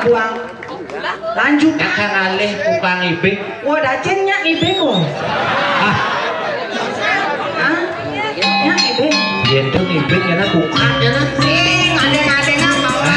buang. Lanjut. Nek ngalih tukang ibik. Wah, dacen nyak ibik kok. Ah, Nyak ibik. yen tuh ibik nyana bukan nyana. Sing adeng-adeng apa?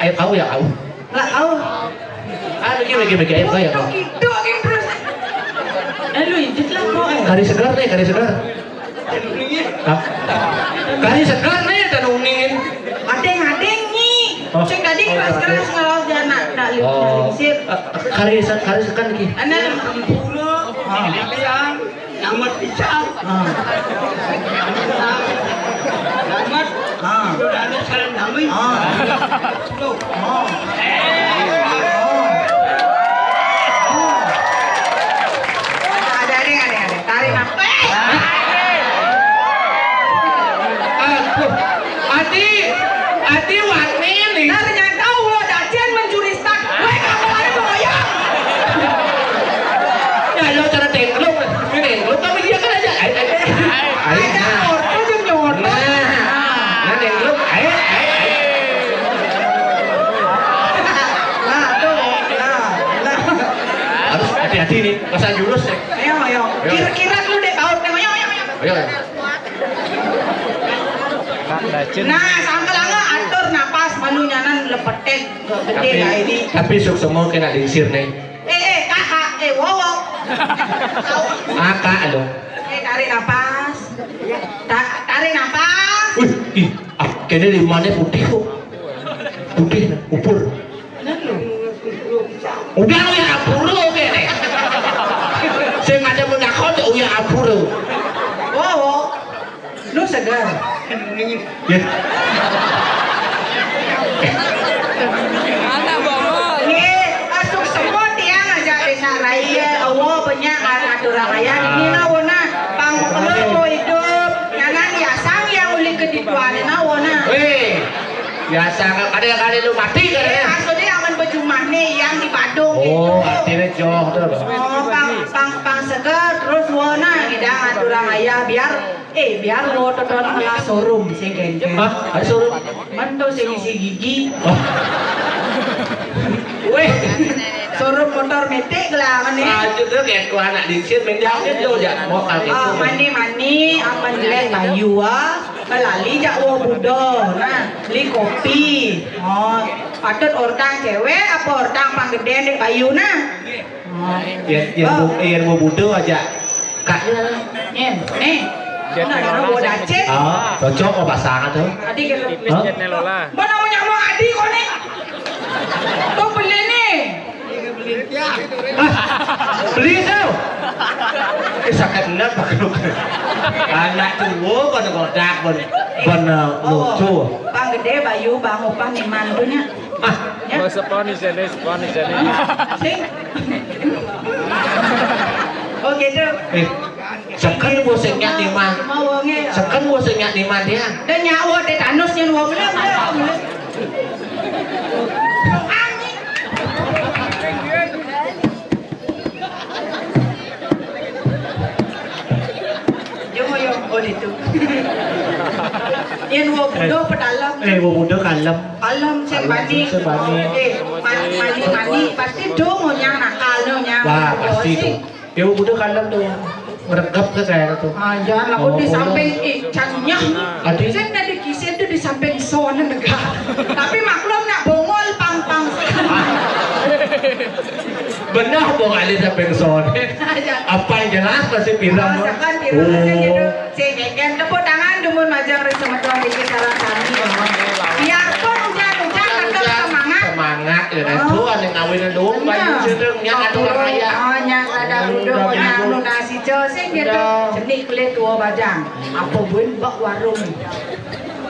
Ayo kau ya kau. Lah kau. Bagi ayo kau ya kau. Gitu terus. Aduh, injit lah kau. Kari segar nih, kari segar. Kari segar nih, dan uningin. Adeng nih. Cek tadi keras-keras kalau dia nak lingsir. Kari segar lagi. Anak pulau. Yang amat pisang. Amat. Ada salam damai. Tuh. Ada. Tarik nafas. Ati wani nih. Ternyata lo dacen mencuri stak. Weh, kamu lari goyang. Ya lo cara tenglong. Ini lo kamu dia kan aja. Ada orto yang nyorot. Nah tenglong. Nah, tuh. Nah. Harus hati-hati nih. Masa jurus nih. Ayo. Kira-kira lu deh baut nih. Ayo. Nah, sangkal angga atur napas malunya lepetek gede lah ini. Tapi sok semua kena dingsir nih. Kakak, wowo. Kakak lo. Tarik napas. Tarik napas. Wih, kayaknya di mana putih kok. Putih, upur. Udah lo ya upur lo kayaknya. Saya nggak ada menakut ya upur lo. Wowo. Lu segar. Ya. Asuk semua tiang aja desa raya. Allah banyak aturan raya. Ini nawona pangkulo hidup. Jangan biasang yang uli kedituan nawona. Weh, biasa kadang-kadang lu mati kadang. Maksudnya aman bejumah nih yang di Badung Oh, itu. artinya jauh tuh. Oh, pang seger terus wona hidang aturan raya biar lo tonton ala showroom sing kene. Hah? Ada suruh? Mantu sing isi gigi. Oh. Weh, Showroom motor metik lah kan nih. aja tuh kayak ku anak dingsir main jauhnya jauh ya mau kali itu. Mani aman jelek bayu kelali jak wo budo. Nah, beli kopi. Oh, patut ordang cewek apa ordang panggeden dek bayu nah. Yang mau budo aja. Kaknya. Nih. Nah, wo dacet. Ah, cocok oh pasangan tuh. Adi gitu. Nelola. Mana namanya mau adi kok nih? Tuh beli nih. Beli tuh. Sakit bener pakai anak tua pada kodak lucu. Bang gede bayu bang opah nih mantunya. Ya. Sepon di sini. Sing. Oh gitu. Sekarang bosnya di mana? Mau wonge. Sekarang kan gua senyak di mandian. Dan nyawa tetanus yang wong lem. Oh itu. Yang wo budo pedalam. Wo budo kalem. Kalem sebani. Mani pasti do mau nyang nakal no nyang. Wah pasti tuh. Ya wo budo kalem tuh. Meregap ke saya tuh. Jangan aku di samping cannya. Adik. Saya nggak di kisen tuh di samping zona negara. Tapi maklum nak bongol pang. Benar dong Ali sampai ke sana. Apa yang jelas masih bilang. Masakan bilang gitu. Saya tepuk tangan dumun majang sama tuan di kisaran kami. Biarpun hujan tetap semangat. Semangat ya Tuhan yang ngawin dong banyak sedang yang ada orang raya. Yang ada udang yang nasi joseng gitu. Jenik kulit tua bajang. Apa buin bak warung.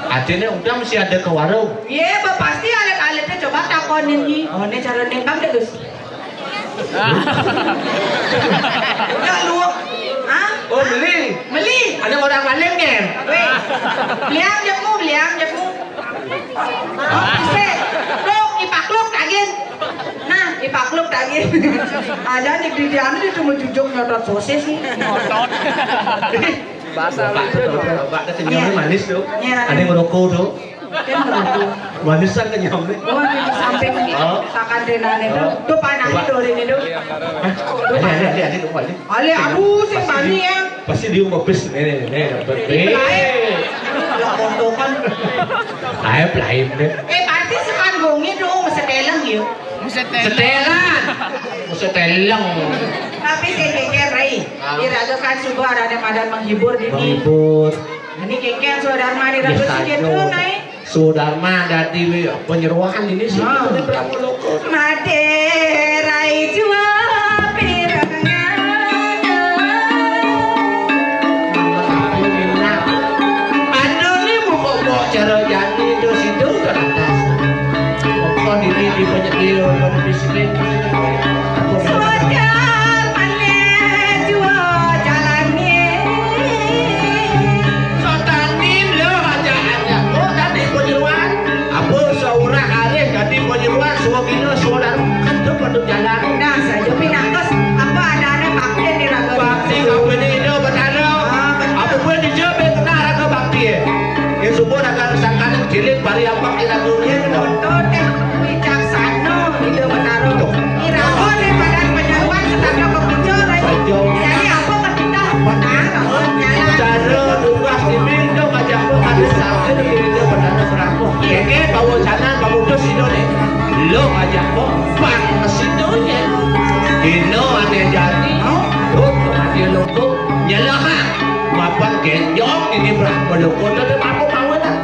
Artinya udah mesti ada ke warung. Iya, pasti alat-alatnya coba takonin nih. Oh, ini cara nembak deh, Gus. Udah lu. Hah? Oh beli. Ada orang maling kan? Weh. Beliang jamu. Oh, bisa. Lu ipakluk tagin. Nah, ipakluk tagin. Ada di didian itu cuma jujung nyotot sosis nih. Nyotot. Bahasa Pak kenyamnya manis tuh. Iya. Ada yang ngerokok tuh. Kan ngerokok. Manisan kenyamnya. Oh, di samping sakan denane tuh. Tuh panah itu ini tuh. Ada tuh Pak. Ale aduh sing bani ya. Pasti dia mau bes nih. Lah kontokan. Lain deh. Pasti sekan gongi dong seteleng ya. Seteleng. Tapi saya keker Rai. Diragukan subah ada madan menghibur di sini. Menghibur. Ini keker Sudarma diragukan sedikit tuh naik. Sudarma dari penyeruahan ini sih. Mate Rai jua pirangan. Aduh nih mau kok cara jadi itu situ kan atas. Kok diri di penyekil pada disiplin. Sodar mane jua jalannya. Sotanin lo aja. Oh tadi penyeruahan. Apa seorang hari tadi penyeruahan semua gino saudara kan tuh pada jalan. Nah, saya pinakes apa ada bakti di raga. Bakti kau ini itu benar. Apa pun dijamin benar raga bakti. Yang semua raga sangkan cilik bari apa kita dunia itu. Nonton bijaksana itu benar. Irago nih badan penyeruan setanda kemuncul. Jadi apa kita menang nyala. Cara tugas di Indo ngajak lo ada satu di Indo benar beraku. Keke bawa sana bawa dos Indo nih. Lo ngajak lo bang kesitu nya. Indo ada jadi. Lo dia loko nyalakan. Mapan genjong ini berapa loko dari apa mau dah.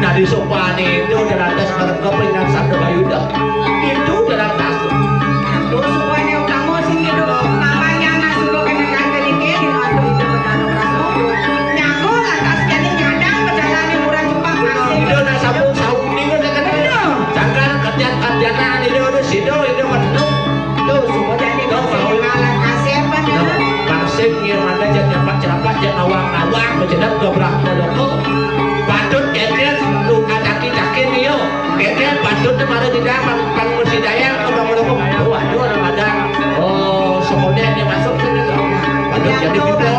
Nah di sopan itu dalam atas mereka peringkat satu bayuda. Itu dalam atas. Tuh semuanya utama sih gitu. Mamanya anak suka kena kelinge di aduh itu benar kamu. Nyago lantas jadi nyadang perjalanan murah Jepang masih. Indo nak sabung ni kan kan. Jangan kerjaan itu ada sido itu kan. Tuh semua jadi mau ngalah kasep kan itu. Bangsik yang ada jangan cepat jangan awang berjedap gebrak loko. Patut kekeh lu kaki ni yo. Kekeh patut kemarin di dalam pan mesti dayang ke bang loko. Waduh orang ada. Oh semuanya dia masuk sini. Patut jadi people